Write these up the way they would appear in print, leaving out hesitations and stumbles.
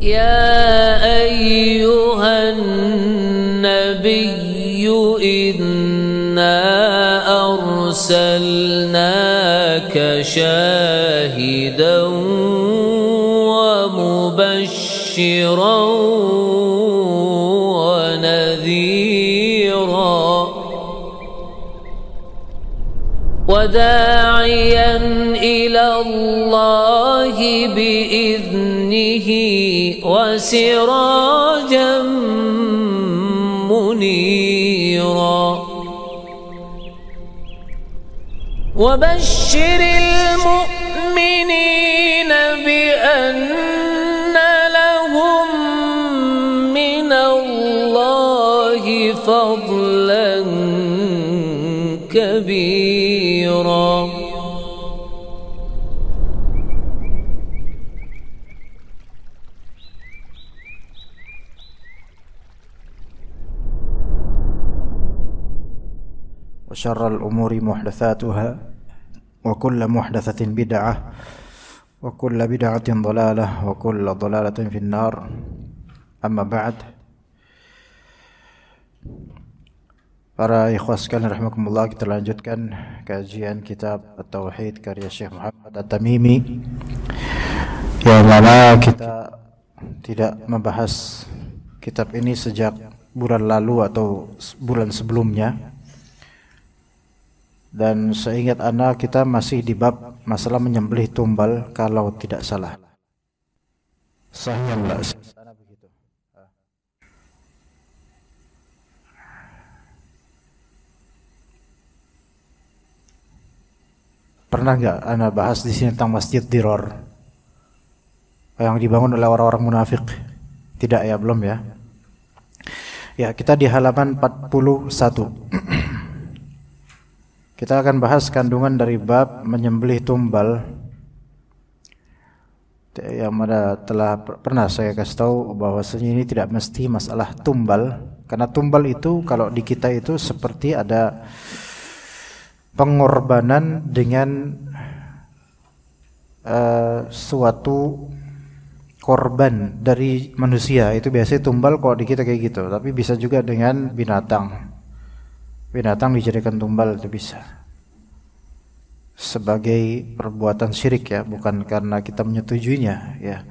يا أيها النبي إنا أرسلناك شاهدا ومبشرا ونذيرا وداعيا إلى الله بإذنه وسراجا منيرا وبشر المؤمنين بأن لهم من الله فضلا كبيرا. وشر الأمور محدثاتها وكل محدثة بدعة وكل بدعة ضلالة وكل ضلالة في النار. أما بعد. Para ikhwas sekalian rahimakumullah, kita lanjutkan kajian kitab At-Tauhid karya Syekh Muhammad At-Tamimi, yang mana kita tidak membahas kitab ini sejak bulan lalu atau bulan sebelumnya. Dan seingat ana kita masih di bab masalah menyembelih tumbal kalau tidak salah. Sahih enggak? Begitu. Pernah nggak ana bahas di sini tentang Masjid Diror yang dibangun oleh orang-orang munafik? Tidak ya, belum ya. Ya, kita di halaman 41. Kita akan bahas kandungan dari bab menyembelih tumbal yang mana telah pernah saya kasih tahu bahwasanya ini tidak mesti masalah tumbal, karena tumbal itu kalau di kita itu seperti ada pengorbanan dengan suatu korban dari manusia. Itu biasanya tumbal kalau di kita kayak gitu, tapi bisa juga dengan binatang. Binatang dijadikan tumbal itu bisa sebagai perbuatan syirik ya, bukan karena kita menyetujuinya ya.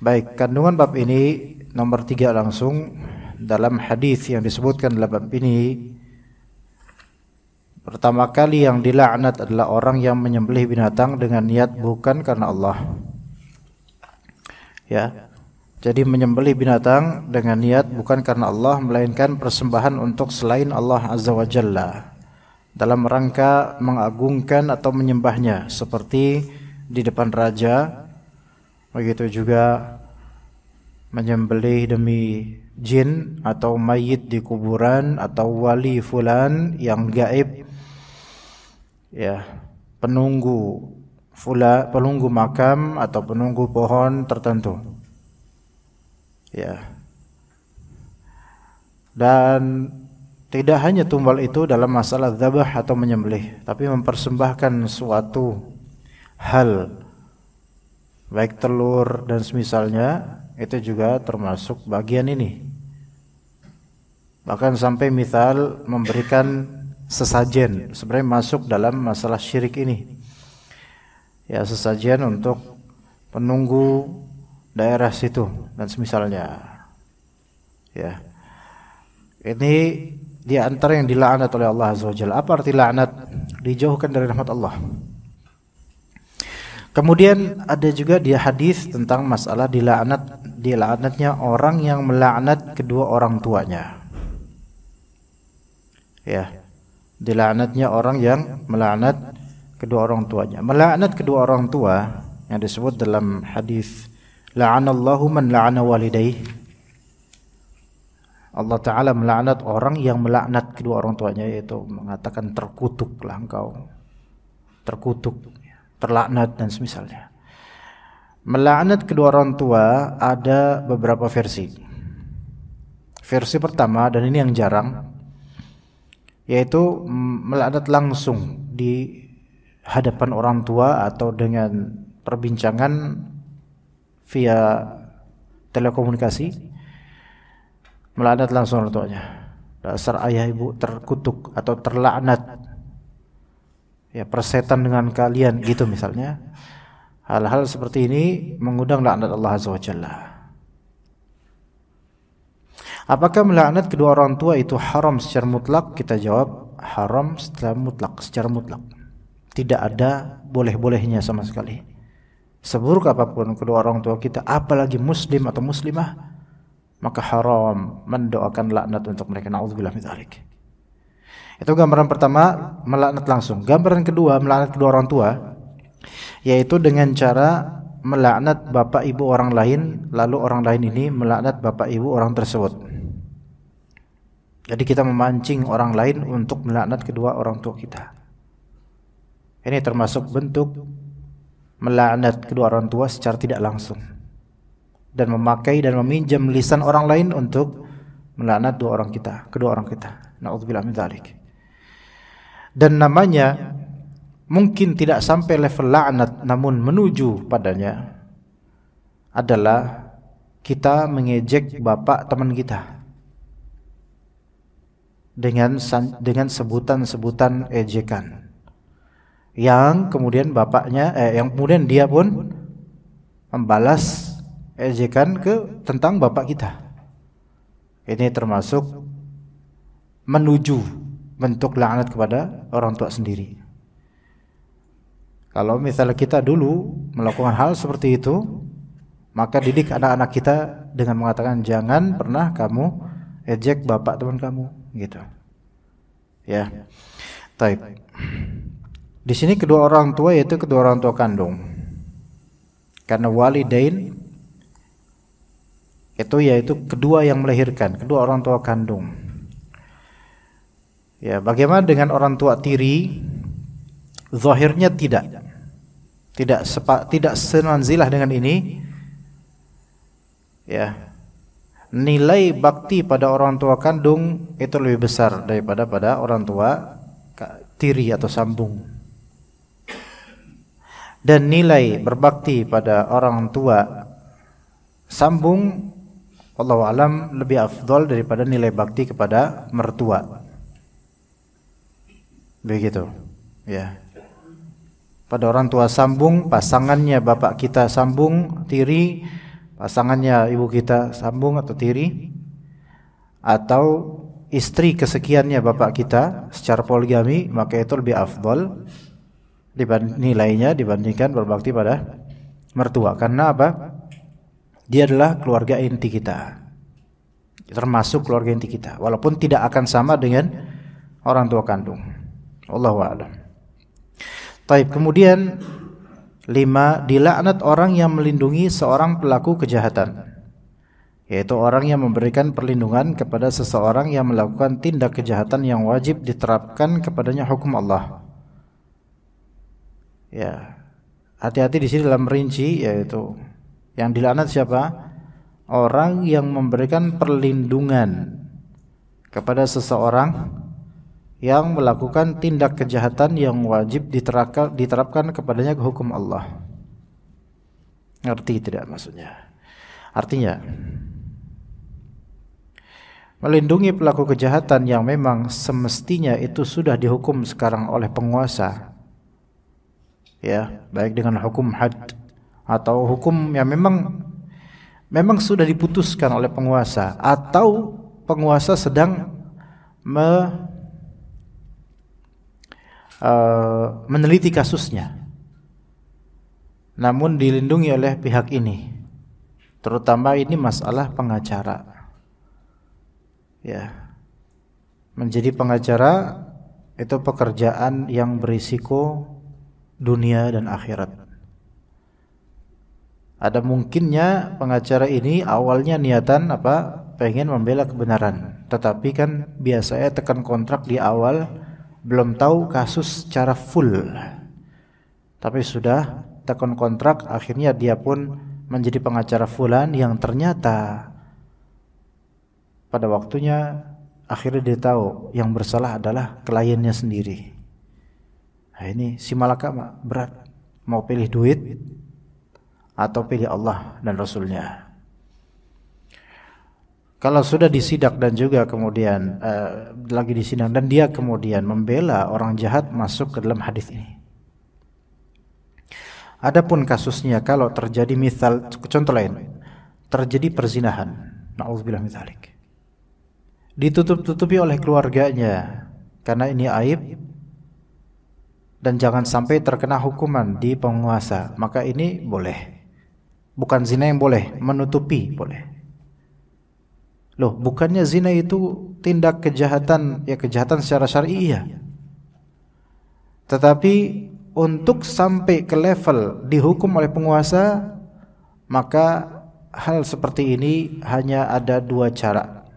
Baik, kandungan bab ini nomor 3 langsung dalam hadis yang disebutkan dalam bab ini. Pertama kali yang dilaknat adalah orang yang menyembelih binatang dengan niat bukan karena Allah. Ya. Jadi menyembelih binatang dengan niat bukan karena Allah, melainkan persembahan untuk selain Allah Azza wa Jalla dalam rangka mengagungkan atau menyembahnya, seperti di depan raja. Begitu juga menyembelih demi jin atau mayit di kuburan atau wali fulan yang gaib, ya, penunggu makam atau penunggu pohon tertentu. Ya. Dan tidak hanya tumbal itu dalam masalah dzabah atau menyembelih, tapi mempersembahkan suatu hal baik telur dan semisalnya itu juga termasuk bagian ini. Bahkan sampai misal memberikan sesajen sebenarnya masuk dalam masalah syirik ini. Ya, sesajen untuk penunggu daerah situ dan semisalnya. Ya. Ini di antara yang dilaknat oleh Allah Azza wa Jalla. Apa arti laknat? Dijauhkan dari rahmat Allah. Kemudian ada juga dia hadis tentang masalah dilaknatnya orang yang melaknat kedua orang tuanya. Ya. Dilaknatnya orang yang melaknat kedua orang tuanya. Melaknat kedua orang tua yang disebut dalam hadis la'anallahu man la'ana walidayhi. Allah Ta'ala melaknat orang yang melaknat kedua orang tuanya, yaitu mengatakan terkutuklah engkau, terkutuk, terlaknat dan semisalnya. Melaknat kedua orang tua ada beberapa versi. Versi pertama, dan ini yang jarang, yaitu melaknat langsung di hadapan orang tua atau dengan perbincangan via telekomunikasi, melaknat langsung orang tuanya. Dasar ayah ibu terkutuk atau terlaknat. Ya, persetan dengan kalian gitu misalnya. Hal-hal seperti ini mengundang laknat Allah Azza wa Jalla. Apakah melaknat kedua orang tua itu haram secara mutlak? Kita jawab haram secara mutlak. Tidak ada boleh-bolehnya sama sekali. Seburuk apapun kedua orang tua kita, apalagi muslim atau muslimah, maka haram mendoakan laknat untuk mereka. Na'udzubillah min dzalik. Itu gambaran pertama, melaknat langsung. Gambaran kedua, melaknat kedua orang tua, yaitu dengan cara melaknat bapak ibu orang lain, lalu orang lain ini melaknat bapak ibu orang tersebut. Jadi kita memancing orang lain untuk melaknat kedua orang tua kita. Ini termasuk bentuk melaknat kedua orang tua secara tidak langsung, dan memakai dan meminjam lisan orang lain untuk melaknat kedua orang kita. Na'udzubillah min dzalik. Dan namanya mungkin tidak sampai level laknat, namun menuju padanya adalah kita mengejek bapak teman kita dengan sebutan-sebutan ejekan, yang kemudian yang kemudian dia pun membalas ejekan tentang bapak kita. Ini termasuk menuju bentuk laknat kepada orang tua sendiri. Kalau misalnya kita dulu melakukan hal seperti itu, maka didik anak-anak kita dengan mengatakan jangan pernah kamu ejek bapak teman kamu, gitu. Ya. Baik. Di sini kedua orang tua yaitu kedua orang tua kandung. Karena walidain itu yaitu kedua yang melahirkan, kedua orang tua kandung. Ya, bagaimana dengan orang tua tiri? Zahirnya tidak semanzilah dengan ini. Ya. Nilai bakti pada orang tua kandung itu lebih besar daripada pada orang tua tiri atau sambung. Dan nilai berbakti pada orang tua sambung, wallahu alam, lebih afdal daripada nilai bakti kepada mertua. Begitu, ya. Pada orang tua sambung, pasangannya bapak kita sambung tiri, pasangannya ibu kita sambung atau tiri, atau istri kesekiannya bapak kita secara poligami, maka itu lebih afdal nilainya dibandingkan berbakti pada mertua. Karena apa? Dia adalah keluarga inti kita, termasuk keluarga inti kita, walaupun tidak akan sama dengan orang tua kandung. Wallahu a'lam. Taib. Kemudian 5, dilaknat orang yang melindungi seorang pelaku kejahatan, yaitu orang yang memberikan perlindungan kepada seseorang yang melakukan tindak kejahatan yang wajib diterapkan kepadanya hukum Allah. Ya, hati-hati di sini dalam rinci, yaitu yang dilaknat siapa? Orang yang memberikan perlindungan kepada seseorang yang melakukan tindak kejahatan yang wajib diterapkan kepadanya hukum Allah. Ngerti tidak maksudnya? Artinya, melindungi pelaku kejahatan yang memang semestinya itu sudah dihukum sekarang oleh penguasa, ya, baik dengan hukum had atau hukum yang memang sudah diputuskan oleh penguasa, atau penguasa sedang meneliti kasusnya, namun dilindungi oleh pihak ini, terutama ini masalah pengacara. Ya, menjadi pengacara itu pekerjaan yang berisiko dunia dan akhirat. Ada mungkinnya pengacara ini awalnya niatan pengen membela kebenaran, tetapi kan biasanya tekan kontrak di awal belum tahu kasus secara full, tapi sudah tekan kontrak, akhirnya dia pun menjadi pengacara fulan yang ternyata pada waktunya akhirnya dia tahu yang bersalah adalah kliennya sendiri. Nah, ini si malaka berat, mau pilih duit atau pilih Allah dan Rasulnya. Kalau sudah disidak dan juga kemudian lagi disidang dan dia kemudian membela orang jahat, masuk ke dalam hadis ini. Adapun kasusnya kalau terjadi misal, contoh lain, terjadi perzinahan, na'udzubillah min dzalik, ditutup-tutupi oleh keluarganya karena ini aib dan jangan sampai terkena hukuman di penguasa, maka ini boleh. Bukan zina yang boleh, menutupi boleh. Loh, bukannya zina itu tindak kejahatan, ya kejahatan secara syar'i ya. Tetapi untuk sampai ke level dihukum oleh penguasa, maka hal seperti ini hanya ada dua cara.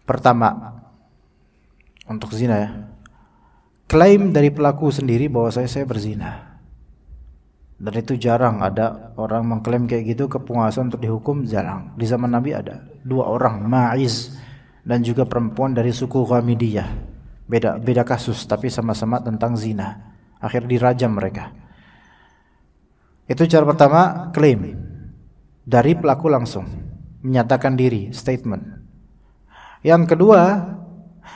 Pertama, untuk zina ya, klaim dari pelaku sendiri bahwa saya berzina. Dan itu jarang ada orang mengklaim kayak gitu ke penguasa untuk dihukum, jarang. Di zaman Nabi ada 2 orang, Ma'iz dan juga perempuan dari suku Ghamidiyah. Beda kasus tapi sama-sama tentang zina. Akhir dirajam mereka. Itu cara pertama, klaim dari pelaku langsung menyatakan diri, statement. Yang kedua,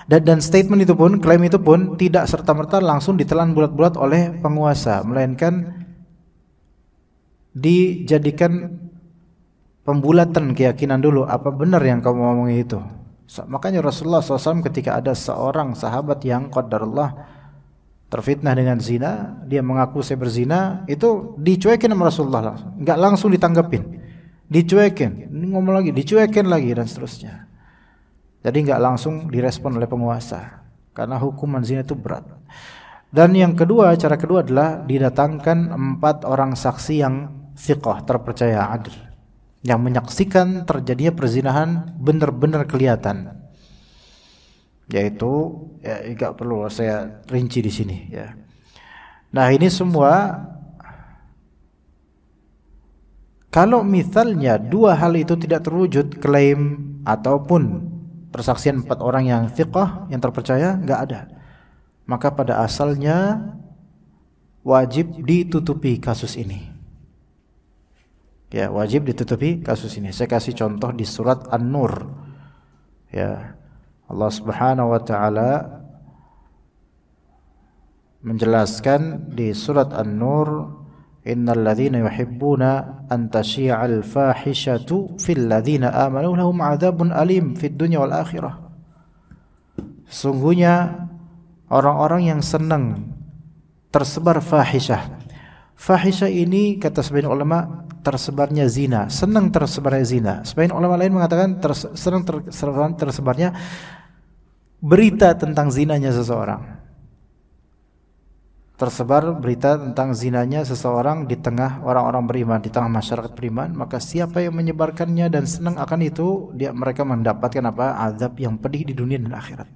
dan statement itu pun, klaim itu pun tidak serta-merta langsung ditelan bulat-bulat oleh penguasa, melainkan dijadikan pembulatan keyakinan dulu, apa benar yang kamu ngomong itu. Makanya Rasulullah SAW ketika ada seorang sahabat yang qadarullah terfitnah dengan zina, dia mengaku saya berzina, itu dicuekin sama Rasulullah langsung, nggak langsung ditanggapin, dicuekin, ini ngomong lagi, dicuekin lagi dan seterusnya. Jadi nggak langsung direspon oleh penguasa karena hukuman zina itu berat. Dan yang kedua, cara kedua adalah didatangkan 4 orang saksi yang thiqah, terpercaya, adil, yang menyaksikan terjadinya perzinahan benar-benar kelihatan. Yaitu ya enggak perlu saya rinci di sini ya. Nah, ini semua kalau misalnya 2 hal itu tidak terwujud, klaim ataupun persaksian 4 orang yang thiqah, yang terpercaya, enggak ada, maka pada asalnya wajib ditutupi kasus ini. Ya, wajib ditutupi kasus ini. Saya kasih contoh di surat An-Nur. Ya, Allah Subhanahu wa taala menjelaskan di surat An-Nur, innal ladzina yuhibbuna an tashi'al fahishatu fil ladzina amanu lahum 'adzabun alim fid dunya wal akhirah. Sungguhnya orang-orang yang senang tersebar fahisyah. Fahisyah ini kata sebagian ulama tersebarnya zina, senang tersebarnya zina. Sebagian ulama lain mengatakan senang tersebarnya berita tentang zinanya seseorang. Tersebar berita tentang zinanya seseorang di tengah orang-orang beriman, di tengah masyarakat beriman, maka siapa yang menyebarkannya dan senang akan itu, mereka mendapatkan apa? Azab yang pedih di dunia dan akhirat.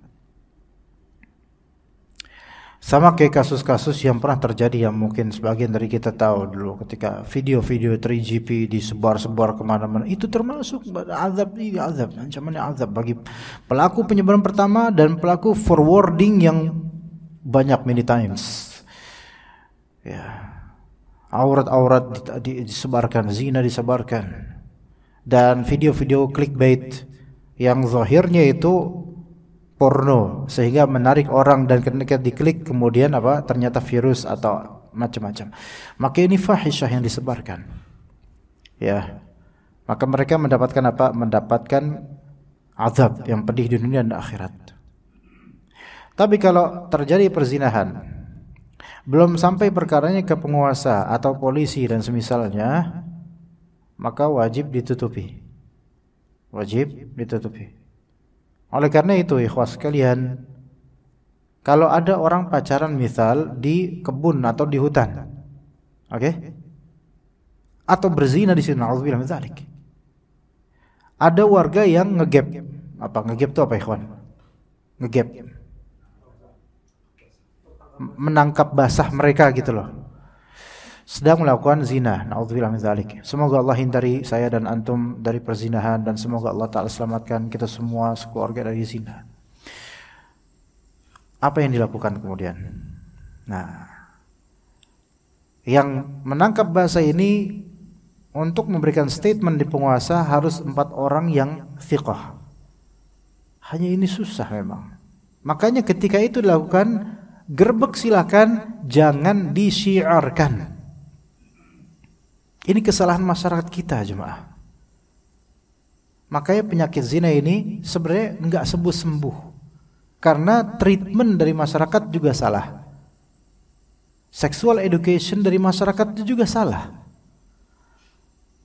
Sama kayak kasus-kasus yang pernah terjadi yang mungkin sebagian dari kita tahu dulu, ketika video-video 3GP disebar-sebar kemana-mana, itu termasuk azab, ancamannya azab bagi pelaku penyebaran pertama dan pelaku forwarding yang banyak many times. Ya, aurat-aurat disebarkan, zina disebarkan, dan video-video clickbait yang zahirnya itu porno sehingga menarik orang, dan ketika diklik kemudian apa, ternyata virus atau macam-macam. Maka ini fahisyah yang disebarkan. Ya. Maka mereka mendapatkan apa? Mendapatkan azab yang pedih di dunia dan akhirat. Tapi kalau terjadi perzinahan, belum sampai perkaranya ke penguasa atau polisi dan semisalnya, maka wajib ditutupi. Wajib ditutupi. Oleh karena itu, ikhwas sekalian, kalau ada orang pacaran misal di kebun atau di hutan, oke? Atau berzina di sini, na'udzubillah min dzalik. Ada warga yang ngegap. Apa ngegap itu apa, ikhwan? Ngegap. Menangkap basah mereka gitu loh. Sedang melakukan zina, na'udzubillah min dzalik. Semoga Allah hindari saya dan antum dari perzinahan, dan semoga Allah Ta'ala selamatkan kita semua sekeluarga dari zina. Apa yang dilakukan kemudian? Nah, yang menangkap basah ini untuk memberikan statement di penguasa harus 4 orang yang thiqah. Hanya ini susah memang. Makanya ketika itu dilakukan, gerbek silakan, jangan disyiarkan. Ini kesalahan masyarakat kita, jemaah. Makanya penyakit zina ini sebenarnya enggak sembuh-sembuh. Karena treatment dari masyarakat juga salah. Sexual education dari masyarakat itu juga salah.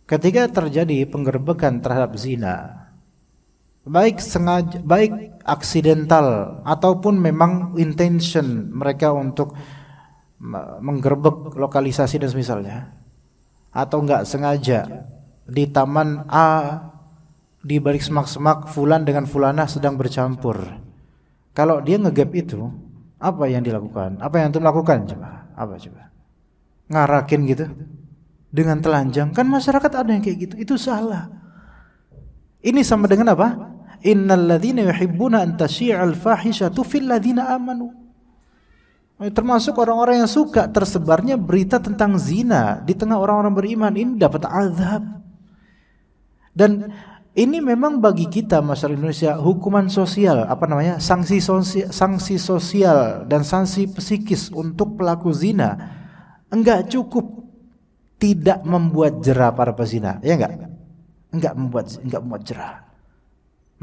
Ketika terjadi penggerbekan terhadap zina, baik sengaja, baik aksidental ataupun memang intention mereka untuk menggerbek lokalisasi dan semisalnya, atau enggak sengaja di taman A, di balik semak-semak fulan dengan fulanah sedang bercampur. Kalau dia ngegap itu, apa yang dilakukan? Apa yang antum lakukan coba? Apa coba? Ngarakin gitu dengan telanjang. Kan masyarakat ada yang kayak gitu. Itu salah. Ini sama dengan apa? Innal ladzina yuhibbuna an tasyi'al fahishatu fil ladzina amanu. Termasuk orang-orang yang suka tersebarnya berita tentang zina di tengah orang-orang beriman, ini dapat azab. Dan ini memang bagi kita masyarakat Indonesia hukuman sosial, sanksi sosial dan sanksi psikis untuk pelaku zina enggak cukup tidak membuat jera para pezina, ya enggak membuat jera.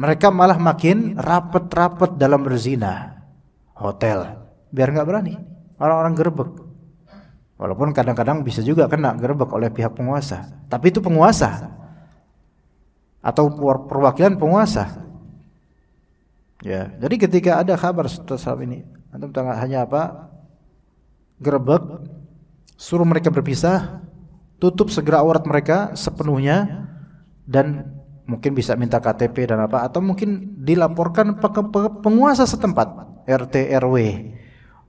Mereka malah makin rapat-rapat dalam berzina. Hotel biar enggak berani, orang-orang gerbek. Walaupun kadang-kadang bisa juga kena gerbek oleh pihak penguasa, tapi itu penguasa atau perwakilan penguasa. Ya, jadi ketika ada kabar seperti ini, antum hanya gerebek, suruh mereka berpisah, tutup segera aurat mereka sepenuhnya, dan mungkin bisa minta KTP dan atau mungkin dilaporkan ke penguasa setempat, RT RW.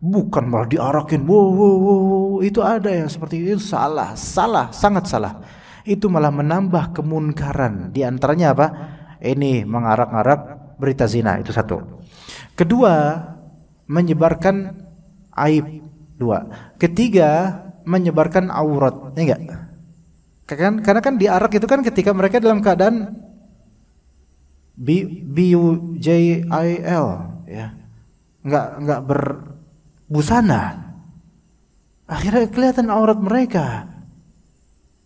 Bukan malah diarakin, wow, itu ada yang seperti itu, salah, sangat salah. Itu malah menambah kemunkaran. Di antaranya apa? Ini mengarak-arak berita zina, itu satu. Kedua, menyebarkan aib. Dua. Ketiga, menyebarkan aurat. Ya enggak? Karena kan diarak itu kan ketika mereka dalam keadaan BUJIL, ya. Enggak berbusana. Akhirnya kelihatan aurat mereka.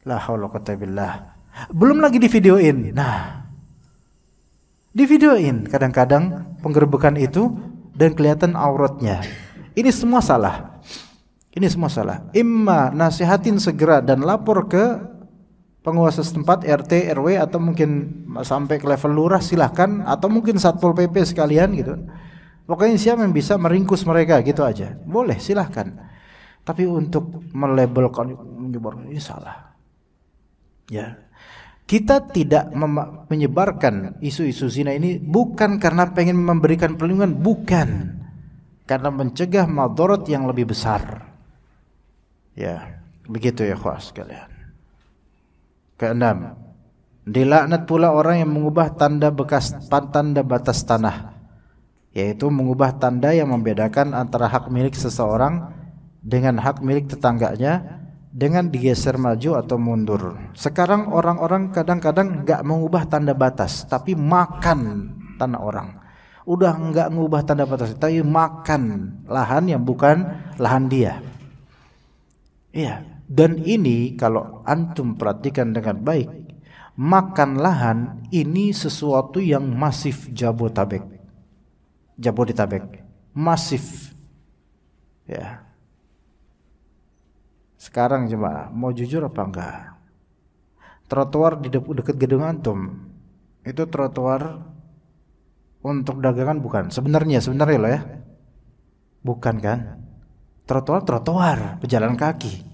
La haula quwwata billah. Belum lagi divideoin. Nah, divideoin kadang-kadang penggerbekan itu dan kelihatan auratnya. Ini semua salah. Imma nasihatin segera dan lapor ke penguasa setempat, RT, RW, atau mungkin sampai ke level lurah silahkan, atau mungkin Satpol PP sekalian gitu. Pokoknya siapa yang bisa meringkus mereka gitu aja. Boleh, silahkan. Tapi untuk melabelkan ini salah. Ya, kita tidak menyebarkan isu-isu zina ini bukan karena pengen memberikan perlindungan, bukan, karena mencegah madarat yang lebih besar. Ya, begitu ya khas sekalian. Keenam, dilaknat pula orang yang mengubah tanda batas tanah, yaitu mengubah tanda yang membedakan antara hak milik seseorang dengan hak milik tetangganya, dengan digeser maju atau mundur. Sekarang orang-orang kadang-kadang enggak mengubah tanda batas, tapi makan tanah orang. Udah enggak mengubah tanda batas, tapi makan lahan yang bukan lahan dia. Iya, dan ini kalau antum perhatikan dengan baik, makan lahan ini sesuatu yang masif Jabodetabek. Masif. Ya. Sekarang jemaah, mau jujur apa enggak? Trotoar di dekat gedung antum itu trotoar untuk dagangan bukan? Sebenarnya loh ya. Bukan kan? Trotoar pejalan kaki.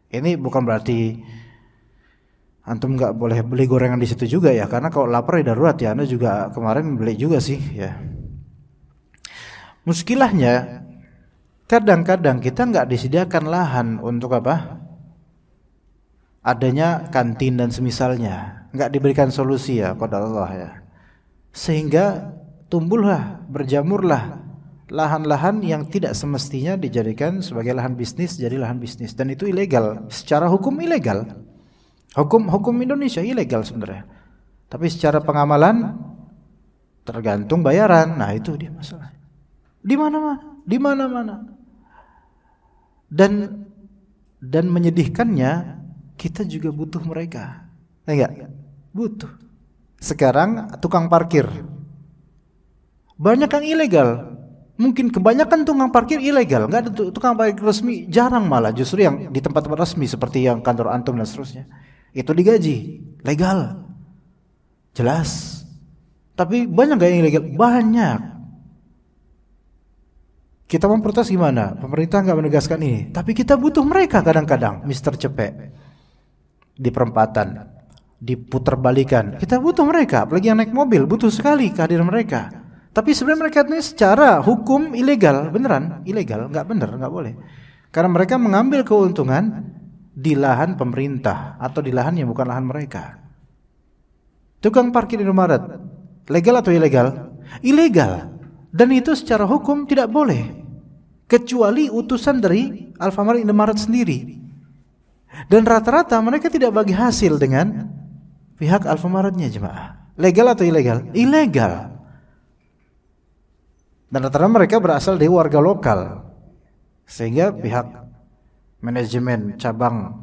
Ini bukan berarti antum enggak boleh beli gorengan di situ juga ya, karena kalau lapar ya darurat ya. Anda juga kemarin beli juga sih ya. Muskilahnya kadang-kadang kita enggak disediakan lahan untuk adanya kantin dan semisalnya, enggak diberikan solusi ya qadar Allah ya. Sehingga tumbuhlah, berjamurlah lahan-lahan yang tidak semestinya dijadikan sebagai lahan bisnis jadi lahan bisnis, dan itu ilegal, secara hukum ilegal. Hukum Indonesia ilegal sebenarnya. Tapi secara pengamalan tergantung bayaran. Nah, itu dia masalah. Di mana-mana. Dan menyedihkannya, kita juga butuh mereka. Enggak? Butuh. Sekarang tukang parkir banyak yang ilegal. Mungkin kebanyakan tukang parkir ilegal. Enggak ada tukang parkir resmi, jarang malah. Justru yang di tempat-tempat resmi seperti yang kantor antum dan seterusnya, itu digaji, legal, jelas. Tapi banyak gak yang ilegal? Banyak. Kita memprotes gimana? Pemerintah gak menegaskan ini. Tapi kita butuh mereka kadang-kadang. Mister Cepek di perempatan, diputar balikan. Kita butuh mereka. Apalagi yang naik mobil, butuh sekali kehadiran mereka. Tapi sebenarnya mereka ini secara hukum ilegal. Beneran ilegal, gak bener, gak boleh. Karena mereka mengambil keuntungan di lahan pemerintah atau di lahan yang bukan lahan mereka. Tukang parkir di Indomaret legal atau ilegal? Ilegal. Dan itu secara hukum tidak boleh, kecuali utusan dari Alfamart Indomaret sendiri. Dan rata-rata mereka tidak bagi hasil dengan pihak Alfamartnya, jemaah. Legal atau ilegal? Ilegal. Dan rata-rata mereka berasal dari warga lokal, sehingga pihak manajemen cabang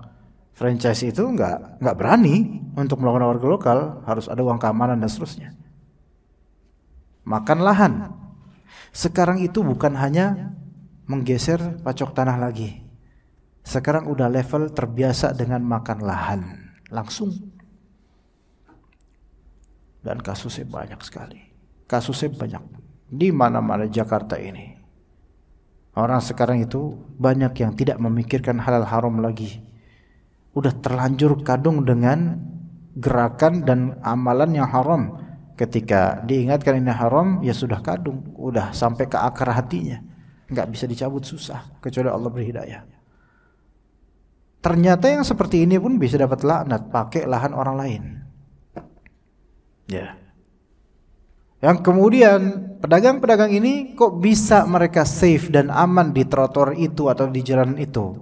franchise itu nggak berani untuk melakukan warga lokal, harus ada uang keamanan dan seterusnya. Makan lahan. Sekarang itu bukan hanya menggeser pacok tanah lagi. Sekarang udah level terbiasa dengan makan lahan langsung. Dan kasusnya banyak sekali. Kasusnya banyak di mana-mana Jakarta ini. Orang sekarang itu banyak yang tidak memikirkan halal haram lagi. Udah terlanjur kadung dengan gerakan dan amalan yang haram. Ketika diingatkan ini haram, ya sudah kadung, udah sampai ke akar hatinya. Enggak bisa dicabut, susah, kecuali Allah beri hidayah. Ternyata yang seperti ini pun bisa dapat laknat, pakai lahan orang lain. Ya. Yang kemudian pedagang-pedagang ini kok bisa mereka safe dan aman di trotoar itu atau di jalan itu.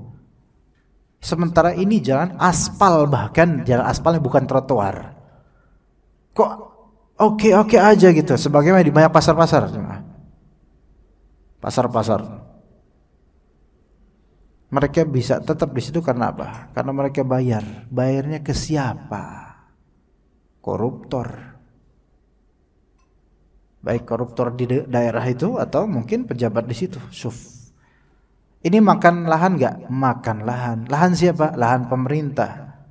Sementara ini jalan aspal, bahkan jalan aspalnya bukan trotoar. Kok oke aja gitu, sebagaimana di banyak pasar-pasar. Pasar-pasar. Mereka bisa tetap di situ karena apa? Karena mereka bayar. Bayarnya ke siapa? Koruptor. Baik koruptor di daerah itu atau mungkin pejabat di situ. Ini makan lahan enggak? Makan lahan. Lahan siapa? Lahan pemerintah.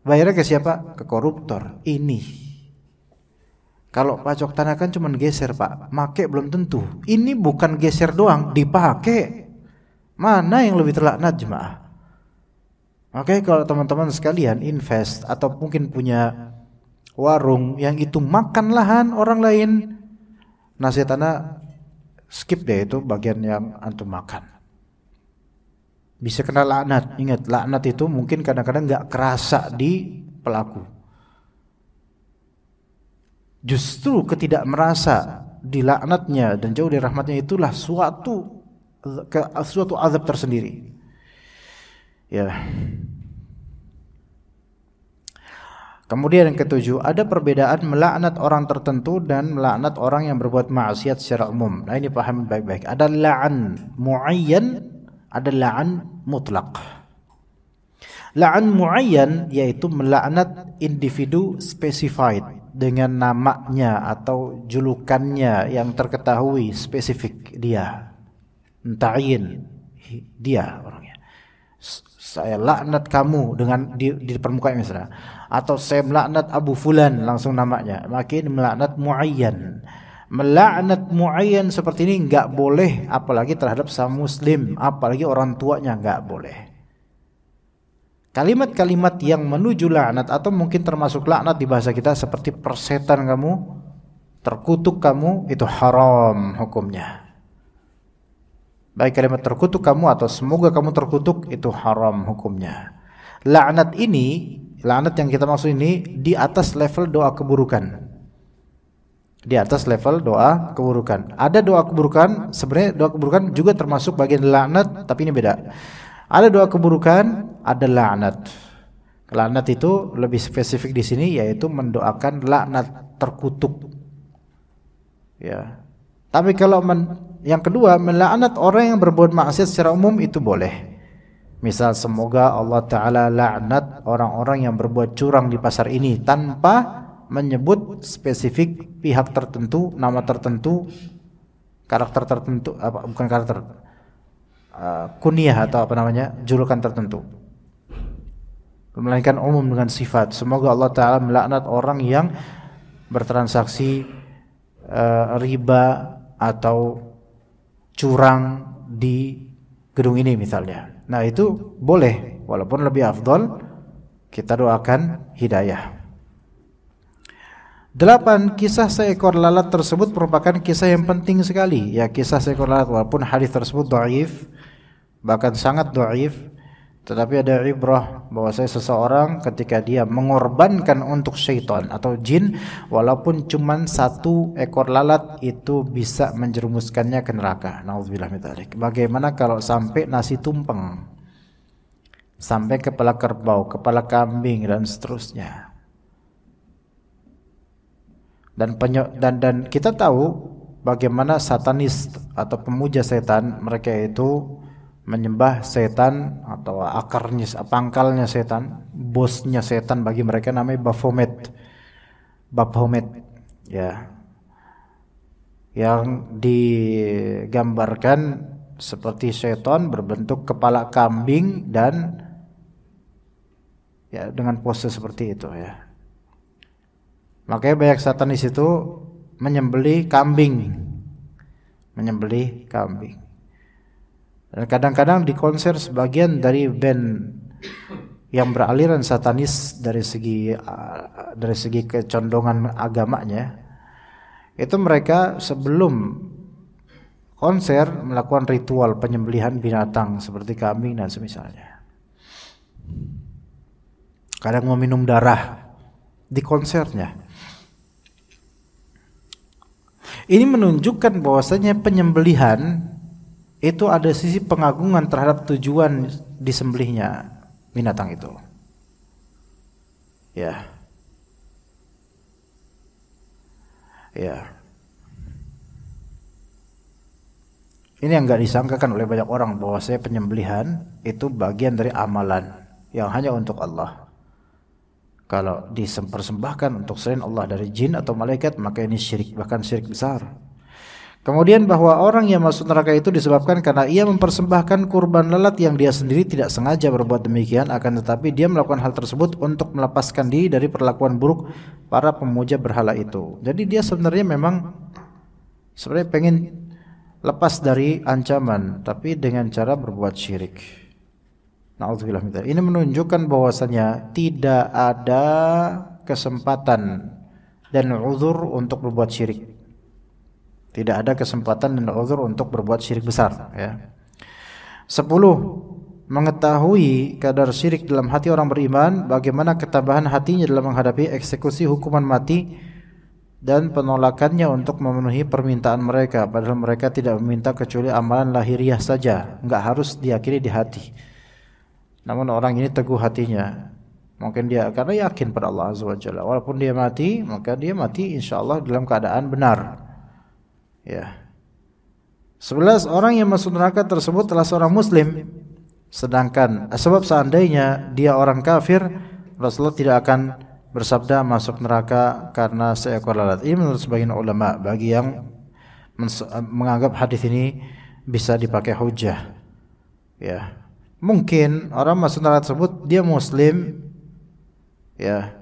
Bayarnya ke siapa? Ke koruptor. Ini. Kalau pacok tanah kan cuma geser, Pak. Make belum tentu. Ini bukan geser doang, dipakai. Mana yang lebih terlaknat, jemaah? Oke, kalau teman-teman sekalian invest atau mungkin punya warung yang itu makan lahan orang lain, nasihat ana skip deh itu bagian yang antum makan. Bisa kena laknat. Ingat, laknat itu mungkin kadang-kadang enggak kerasa di pelaku. Justru ketidak merasa dilaknatnya dan jauh dari rahmatnya itulah suatu azab tersendiri. Ya. Kemudian yang ketujuh, ada perbedaan melaknat orang tertentu dan melaknat orang yang berbuat maksiat secara umum. Nah, ini paham baik-baik. Ada la'an muayyan, ada la'an mutlak. La'an muayyan yaitu melaknat individu specified dengan namanya atau julukannya yang terketahui spesifik dia. Ta'yin dia orangnya. Saya laknat kamu dengan di permukaan misalnya, atau saya melaknat Abu Fulan langsung namanya, makin melaknat muayyan. Melaknat muayyan seperti ini enggak boleh, apalagi terhadap sama muslim, apalagi orang tuanya enggak boleh. Kalimat-kalimat yang menuju laknat atau mungkin termasuk laknat di bahasa kita seperti persetan kamu, terkutuk kamu, itu haram hukumnya. Baik kalimat terkutuk kamu atau semoga kamu terkutuk, itu haram hukumnya. Laknat ini, laknat yang kita maksud ini di atas level doa keburukan. Di atas level doa keburukan. Ada doa keburukan, sebenarnya doa keburukan juga termasuk bagian laknat, tapi ini beda. Ada doa keburukan, ada laknat. Laknat itu lebih spesifik di sini, yaitu mendoakan laknat, terkutuk. Ya. Tapi kalau yang kedua, melaknat orang yang berbuat maksiat secara umum itu boleh. Misal, semoga Allah Ta'ala laknat orang-orang yang berbuat curang di pasar ini, tanpa menyebut spesifik pihak tertentu, nama tertentu, karakter tertentu, bukan karakter, kunyah atau julukan tertentu, melainkan umum dengan sifat. Semoga Allah Ta'ala melaknat orang yang bertransaksi riba atau curang di gedung ini misalnya. Nah, itu boleh, walaupun lebih afdol kita doakan hidayah. 8. Kisah seekor lalat tersebut merupakan kisah yang penting sekali. Ya, kisah seekor lalat, walaupun hadis tersebut dhaif, bahkan sangat dhaif, tetapi ada ibrah bahwasanya seseorang ketika dia mengorbankan untuk syaitan atau jin, walaupun cuma 1 ekor lalat, itu bisa menjerumuskannya ke neraka. Nauzubillah min dzalik. Bagaimana kalau sampai nasi tumpeng, sampai kepala kerbau, kepala kambing, dan seterusnya. Dan kita tahu bagaimana satanis atau pemuja setan, mereka itu menyembah setan atau akarnya, pangkalnya setan, bosnya setan bagi mereka namanya Baphomet, ya, yang digambarkan seperti setan berbentuk kepala kambing dan ya dengan pose seperti itu, ya. Makanya banyak satanis itu menyembelih kambing. Dan kadang-kadang di konser sebagian dari band yang beraliran satanis dari segi kecondongan agamanya, itu mereka sebelum konser melakukan ritual penyembelihan binatang seperti kambing dan semisalnya. Kadang meminum darah di konsernya. Ini menunjukkan bahwasanya penyembelihan itu ada sisi pengagungan terhadap tujuan disembelihnya binatang itu. Ya. Ini yang enggak disangkakan oleh banyak orang, bahwasanya penyembelihan itu bagian dari amalan yang hanya untuk Allah. Kalau dipersembahkan untuk selain Allah dari jin atau malaikat, maka ini syirik, bahkan syirik besar. Kemudian bahwa orang yang masuk neraka itu disebabkan karena ia mempersembahkan kurban lalat yang dia sendiri tidak sengaja berbuat demikian, akan tetapi dia melakukan hal tersebut untuk melepaskan diri dari perlakuan buruk para pemuja berhala itu. Jadi dia sebenarnya pengen lepas dari ancaman, tapi dengan cara berbuat syirik. Na'udzubillah min dzalik. Ini menunjukkan bahwasanya tidak ada kesempatan dan uzur untuk berbuat syirik. Tidak ada kesempatan dan uzur untuk berbuat syirik besar, ya. 10. Mengetahui kadar syirik dalam hati orang beriman, bagaimana ketabahan hatinya dalam menghadapi eksekusi hukuman mati dan penolakannya untuk memenuhi permintaan mereka, padahal mereka tidak meminta kecuali amalan lahiriah saja, enggak harus diyakini di hati. Namun orang ini teguh hatinya, mungkin dia karena yakin pada Allah Azza wa Jalla, walaupun dia mati, maka dia mati insyaallah dalam keadaan benar. Ya. 11. Orang yang masuk neraka tersebut adalah seorang muslim, sedangkan sebab seandainya dia orang kafir, Rasulullah tidak akan bersabda masuk neraka karena seekor lalat. Ini menurut sebagian ulama, bagi yang menganggap hadis ini bisa dipakai hujjah. Ya. Mungkin orang masuk neraka tersebut dia muslim, ya,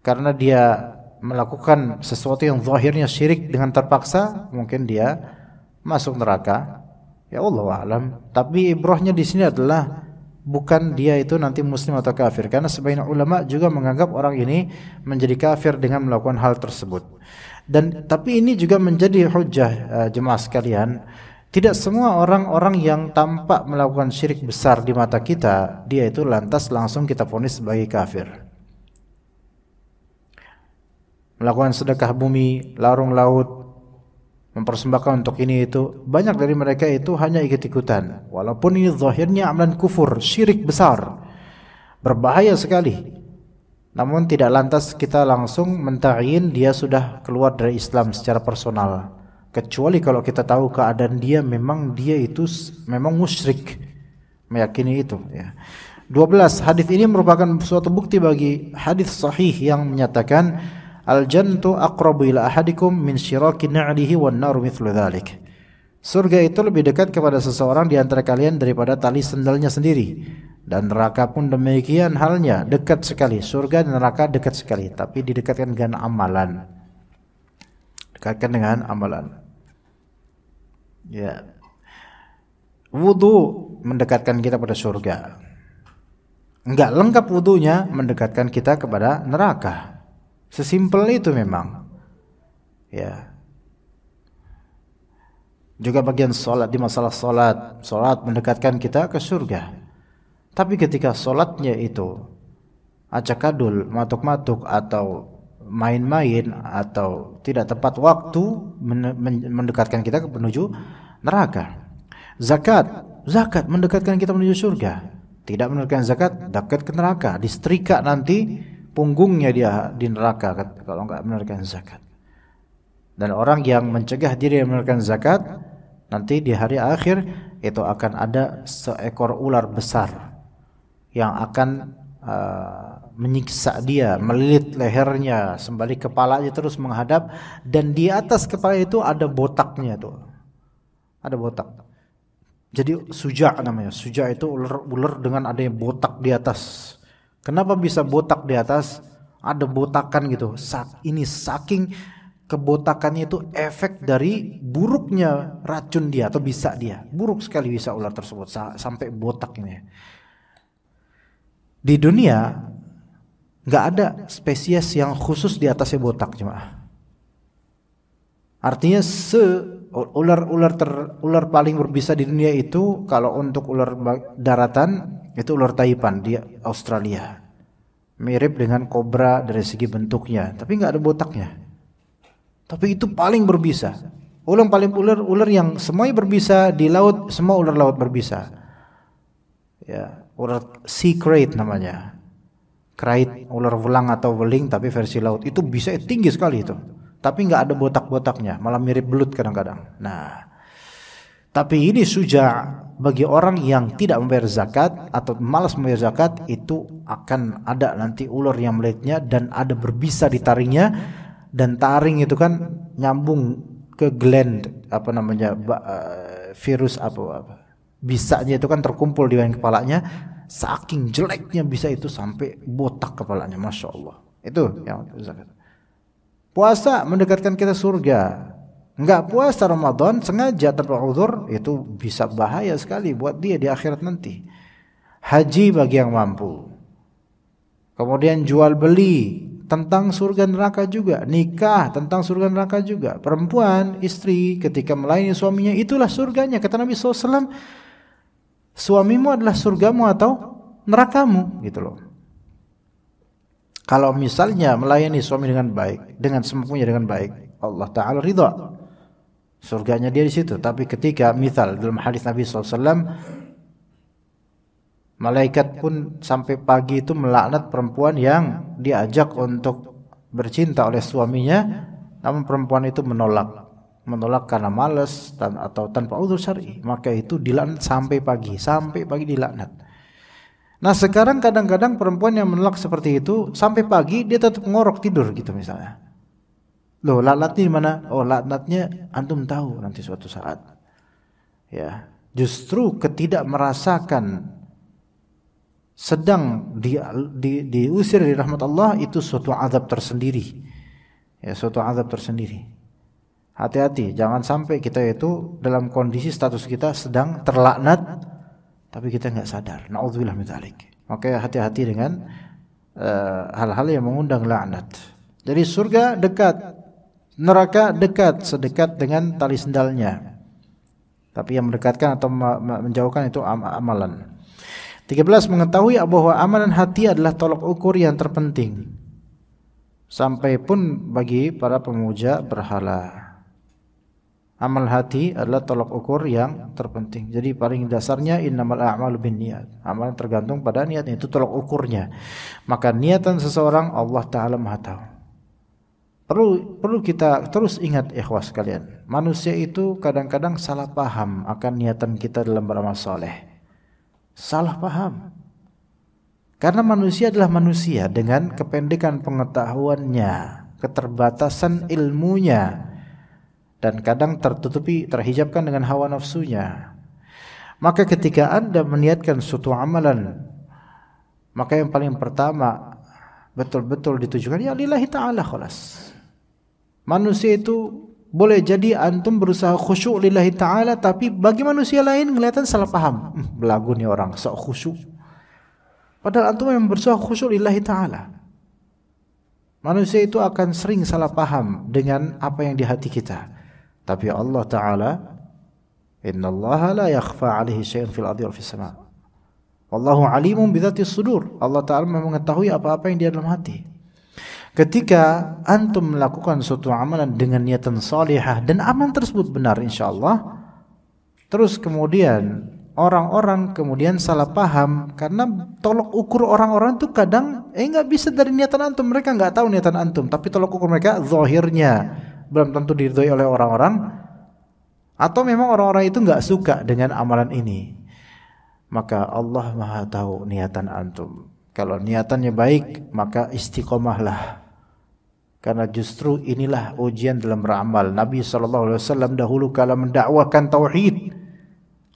karena dia melakukan sesuatu yang zahirnya syirik dengan terpaksa, mungkin dia masuk neraka. Ya Allah a'lam. Tapi ibrahnya di sini adalah bukan dia itu nanti muslim atau kafir, karena sebagian ulama juga menganggap orang ini menjadi kafir dengan melakukan hal tersebut. Dan tapi ini juga menjadi hujjah, jemaah sekalian. Tidak semua orang-orang yang tampak melakukan syirik besar di mata kita, dia itu lantas langsung kita vonis sebagai kafir. Melakukan sedekah bumi, larung laut, mempersembahkan untuk ini itu, banyak dari mereka itu hanya ikut-ikutan. Walaupun ini zahirnya amalan kufur, syirik besar. berbahaya sekali. Namun tidak lantas kita langsung menta'yin dia sudah keluar dari Islam secara personal, kecuali kalau kita tahu keadaan dia memang memang musyrik, meyakini itu ya. 12. Hadis ini merupakan suatu bukti bagi hadis sahih yang menyatakan al-jannatu aqrabu ila ahadikum min syiraki na'lihi wan naru mithlu dzalik. Surga itu lebih dekat kepada seseorang di antara kalian daripada tali sendalnya sendiri, dan neraka pun demikian halnya, dekat sekali. Surga dan neraka dekat sekali, tapi didekatkan dengan amalan. Dekatkan dengan amalan. Ya. Wudu mendekatkan kita pada surga. Enggak lengkap wudunya mendekatkan kita kepada neraka. Sesimpel itu memang. Ya. Juga bagian solat, di masalah solat mendekatkan kita ke surga. Tapi ketika solatnya itu acak-adul, matuk-matuk, atau main-main, atau tidak tepat waktu, mendekatkan kita menuju neraka. Zakat mendekatkan kita menuju surga. Tidak mendekatkan zakat, dekat ke neraka, disetrika nanti punggungnya dia di neraka kalau enggak menunaikan zakat. Dan orang yang mencegah diri menunaikan zakat, nanti di hari akhir itu akan ada seekor ular besar yang akan menyiksa dia, melilit lehernya sembari kepalanya terus menghadap, dan di atas kepala itu ada botaknya tuh. Ada botak. Jadi suja namanya. Suja itu ular dengan adanya botak di atas. Kenapa bisa botak di atas? Ada botakan gitu. Ini saking kebotakannya itu efek dari buruknya racun dia atau bisa dia. Buruk sekali bisa ular tersebut sampai botak ini. Di dunia nggak ada spesies yang khusus di atasnya botak, jemaah. Artinya ular paling berbisa di dunia itu, kalau untuk ular daratan itu ular Taipan di Australia. Mirip dengan kobra dari segi bentuknya, tapi nggak ada botaknya. Tapi itu paling berbisa. Ular yang semuanya berbisa di laut, semua ular laut berbisa. Ya, ular sea krait namanya. Krait, ular welang atau weling tapi versi laut. Itu bisa tinggi sekali itu. Tapi nggak ada botak-botaknya, malah mirip belut kadang-kadang. Nah, tapi ini suja bagi orang yang tidak membayar zakat atau malas membayar zakat, itu akan ada nanti ular yang melitnya dan ada berbisa di taringnya. Dan taring itu kan nyambung ke gland virus bisanya itu kan terkumpul di bagian kepalanya. Saking jeleknya bisa itu sampai botak kepalanya, masya Allah. Itu yang zakat. Puasa mendekatkan kita surga. Enggak puasa Ramadan sengaja tanpa uzur, itu bisa bahaya sekali buat dia di akhirat nanti. Haji bagi yang mampu. Kemudian jual beli tentang surga neraka juga, nikah tentang surga neraka juga. Perempuan, istri ketika melayani suaminya, itulah surganya. Kata Nabi SAW, suamimu adalah surgamu atau nerakamu, gitu loh. Kalau misalnya melayani suami dengan baik, dengan semampunya dengan baik, Allah Ta'ala ridha, surganya dia di situ. Tapi ketika misal dalam hadis Nabi SAW, malaikat pun sampai pagi itu melaknat perempuan yang diajak untuk bercinta oleh suaminya, namun perempuan itu menolak karena malas atau tanpa uzur syar'i, maka itu dilaknat sampai pagi dilaknat. Nah sekarang kadang-kadang perempuan yang menolak seperti itu sampai pagi dia tetap ngorok tidur gitu misalnya. Loh, laknatnya di mana? Oh, laknatnya antum tahu nanti suatu saat. Ya, justru ketidak merasakan sedang diusir dari rahmat Allah itu suatu azab tersendiri. Ya, suatu azab tersendiri. Hati-hati, jangan sampai kita itu dalam kondisi status kita sedang terlaknat tapi kita enggak sadar. Nauzubillah min dzalik. Maka hati-hati dengan hal-hal yang mengundang laknat. Jadi surga dekat, neraka dekat, sedekat dengan tali sendalnya. Tapi yang mendekatkan atau menjauhkan itu amalan. 13. Mengetahui bahwa amalan hati adalah tolok ukur yang terpenting, sampai pun bagi para pemuja berhala. Amal hati adalah tolok ukur yang terpenting. Jadi paling dasarnya innamal a'malu binniyat. Amal tergantung pada niatnya, itu tolok ukurnya. Maka niatan seseorang Allah Ta'ala Maha tahu. Perlu kita terus ingat ikhwas sekalian. Manusia itu kadang-kadang salah paham akan niatan kita dalam beramal soleh. Salah paham. Karena manusia adalah manusia dengan kependekan pengetahuannya, keterbatasan ilmunya, dan kadang terhijabkan dengan hawa nafsunya. Maka ketika Anda meniatkan suatu amalan, maka yang paling pertama betul-betul ditujukan ya lillahi ta'ala khalas. Manusia itu boleh jadi antum berusaha khusyuk lillahi ta'ala, tapi bagi manusia lain kelihatan salah paham. Belagu nih orang sok khusyuk. Padahal antum yang berusaha khusyuk lillahi ta'ala. Manusia itu akan sering salah paham dengan apa yang di hati kita. Tapi Allah Ta'ala, innallaha la yakhfa alaihi syai'un fil ardi wal fis sama'. Wallahu alimun bidzatis sudur. Allah Ta'ala mengetahui apa-apa yang di dalam hati. Ketika antum melakukan suatu amalan dengan niatan salihah dan amalan tersebut benar insyaallah, terus kemudian orang-orang kemudian salah paham karena tolok ukur orang-orang itu kadang nggak bisa dari niatan antum. Mereka nggak tahu niatan antum, tapi tolok ukur mereka zahirnya belum tentu diridhoi oleh orang-orang, atau memang orang-orang itu nggak suka dengan amalan ini. Maka Allah Maha tahu niatan antum. Kalau niatannya baik, maka istiqomahlah. Karena justru inilah ujian dalam beramal. Nabi SAW dahulu kala mendakwakan tauhid,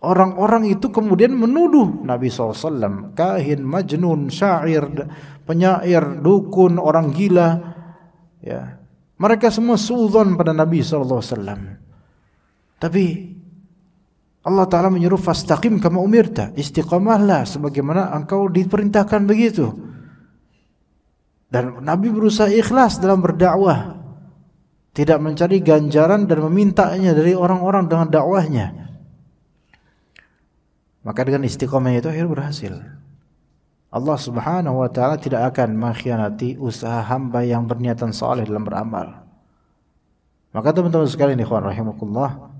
orang-orang itu kemudian menuduh Nabi SAW kahin, majnun, syair, penyair, dukun, orang gila. Ya, mereka semua suudzon pada Nabi SAW. Tapi Allah Ta'ala menyuruh fastaqim kama umirta, istiqamahlah sebagaimana engkau diperintahkan begitu. Dan Nabi berusaha ikhlas dalam berdakwah, tidak mencari ganjaran dan memintanya dari orang-orang dengan dakwahnya. Maka dengan istiqamah itu akhirnya berhasil. Allah Subhanahu wa Ta'ala tidak akan mengkhianati usaha hamba yang berniatan saleh dalam beramal. Maka teman-teman sekalian ikhwan rahimakumullah,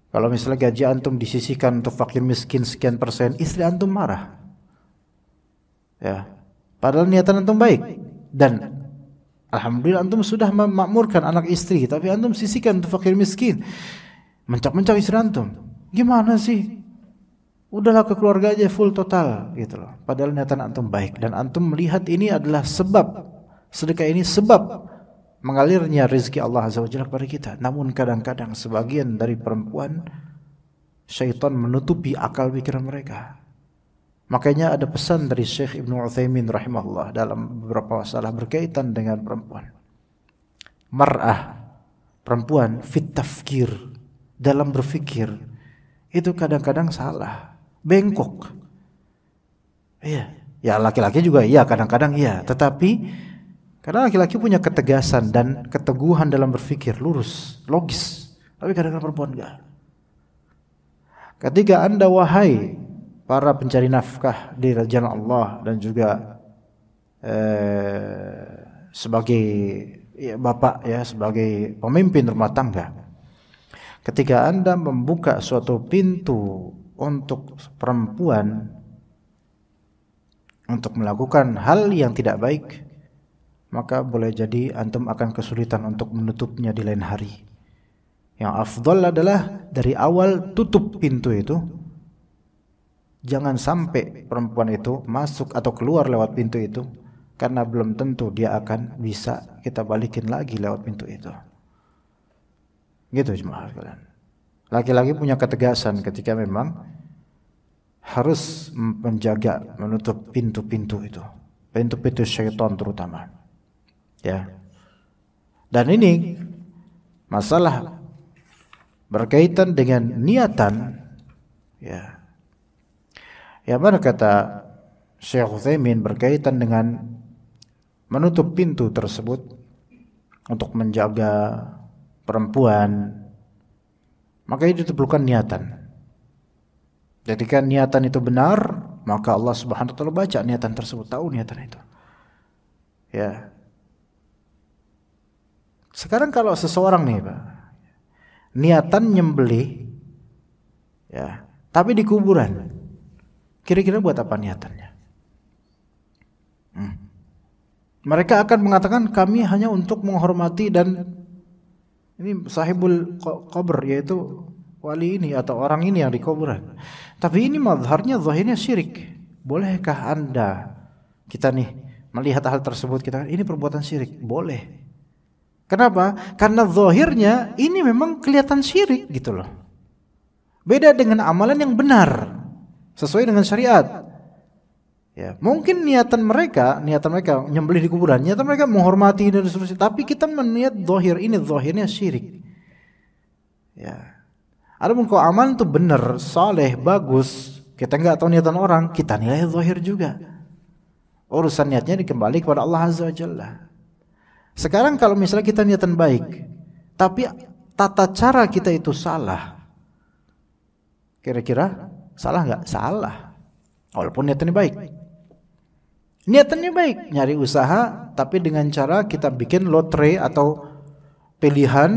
kalau misalnya gaji antum disisihkan untuk fakir miskin sekian persen, istri antum marah. Ya, padahal niatan antum baik. Dan alhamdulillah antum sudah memakmurkan anak istri, tapi antum sisihkan untuk fakir miskin. Mencak-mencak istri antum. Gimana sih? Udahlah ke keluarga aja full total gitu loh. Padahal niatan antum baik dan antum melihat ini adalah sebab, sedekah ini sebab mengalirnya rezeki Allah Azza wa Jalla kepada kita. Namun kadang-kadang sebagian dari perempuan, syaitan menutupi akal pikiran mereka. Makanya ada pesan dari Syekh Ibnu Utsaimin rahimahullah dalam beberapa masalah berkaitan dengan perempuan. Mar'ah, perempuan fit tafkir, dalam berfikir itu kadang-kadang salah, bengkok. Iya, ya laki-laki juga iya, kadang-kadang iya, tetapi karena laki-laki punya ketegasan dan keteguhan dalam berpikir, lurus, logis. Tapi kadang-kadang perempuan enggak. Ketika Anda wahai para pencari nafkah di jalan Allah dan juga sebagai bapak ya, sebagai pemimpin rumah tangga, ketika Anda membuka suatu pintu untuk perempuan untuk melakukan hal yang tidak baik, maka boleh jadi antum akan kesulitan untuk menutupnya di lain hari. Yang afdal adalah dari awal tutup pintu itu. Jangan sampai perempuan itu masuk atau keluar lewat pintu itu, karena belum tentu dia akan bisa kita balikin lagi lewat pintu itu. Gitu jemaah sekalian. Laki-laki punya ketegasan ketika memang harus menjaga, menutup pintu-pintu itu, pintu-pintu syaitan terutama. Ya. Dan ini masalah berkaitan dengan niatan, ya. Ya, mana kata Syekh Utsaimin berkaitan dengan menutup pintu tersebut untuk menjaga perempuan, maka itu diperlukan niatan. Jika niatan itu benar, maka Allah Subhanahu wa taala baca niatan tersebut, tahu niatan itu. Ya. Sekarang kalau seseorang nih, Pak, niatan nyembelih, ya, tapi di kuburan. Kira-kira buat apa niatannya? Mereka akan mengatakan kami hanya untuk menghormati dan ini sahibul qabr, yaitu wali ini atau orang ini yang di kuburan. Tapi ini mazharnya, zahirnya syirik. Bolehkah Anda, kita nih melihat hal tersebut, kita ini perbuatan syirik? Boleh. Kenapa? Karena zahirnya ini memang kelihatan syirik gitu loh. Beda dengan amalan yang benar sesuai dengan syariat. Ya, mungkin niatan mereka nyembelih di kuburan, niatan mereka menghormati dan seterusnya, tapi kita melihat zahir, ini zahirnya syirik. Ya. Adapun kalau amalan itu benar, saleh, bagus, kita enggak tahu niatan orang, kita nilai zahir juga. Urusan niatnya dikembali kepada Allah Azza wa Jalla. Sekarang kalau misalnya kita niatan baik, tapi tata cara kita itu salah, kira-kira salah nggak? Salah. Walaupun niatannya baik. Niatannya baik, nyari usaha, tapi dengan cara kita bikin lotre atau pilihan,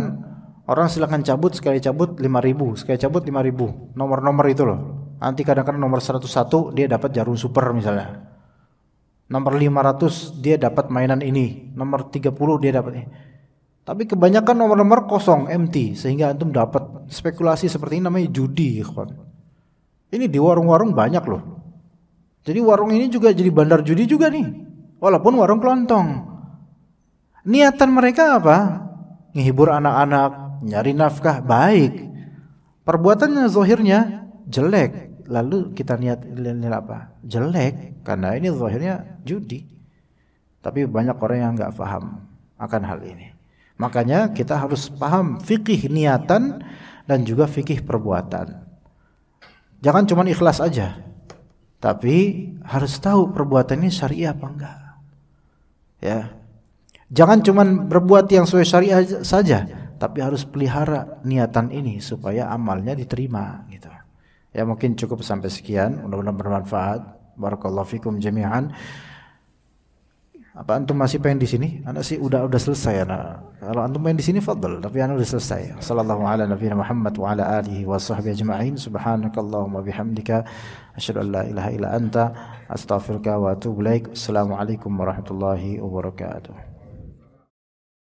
orang silakan cabut, sekali cabut 5.000, sekali cabut 5.000. Nomor-nomor itu loh. Nanti kadang-kadang nomor 101 dia dapat jarum super misalnya. Nomor 500 dia dapat mainan ini, nomor 30 dia dapat ini. Tapi kebanyakan nomor-nomor kosong, empty, sehingga antum dapat spekulasi seperti ini, namanya judi, ikhwan. Ini di warung-warung banyak loh. Jadi warung ini juga jadi bandar judi juga nih, walaupun warung kelontong. Niatan mereka apa? Menghibur anak-anak, nyari nafkah, baik. Perbuatannya zahirnya jelek. Lalu kita niat apa? Jelek, karena ini zahirnya judi. Tapi banyak orang yang enggak paham akan hal ini. Makanya kita harus paham fikih niatan dan juga fikih perbuatan. Jangan cuma ikhlas aja, tapi harus tahu perbuatan ini syariah apa enggak. Ya, jangan cuma berbuat yang sesuai syariah saja, tapi harus pelihara niatan ini supaya amalnya diterima. Gitu. Ya mungkin cukup sampai sekian. Mudah-mudahan bermanfaat. Barakallahu fikum jami'an. Apa antum masih pengen di sini? Anak sih udah selesai anak. Kalau antum pengen di sini fadhal, tapi anak udah selesai. Sallallahu ala nabiyina Muhammad wa ala alihi wa sahbihi ajma'in. Subhanakallahumma bihamdika asyhadu an la ilaha illa anta astaghfiruka wa atubu ilaik. Assalamualaikum warahmatullahi wabarakatuh.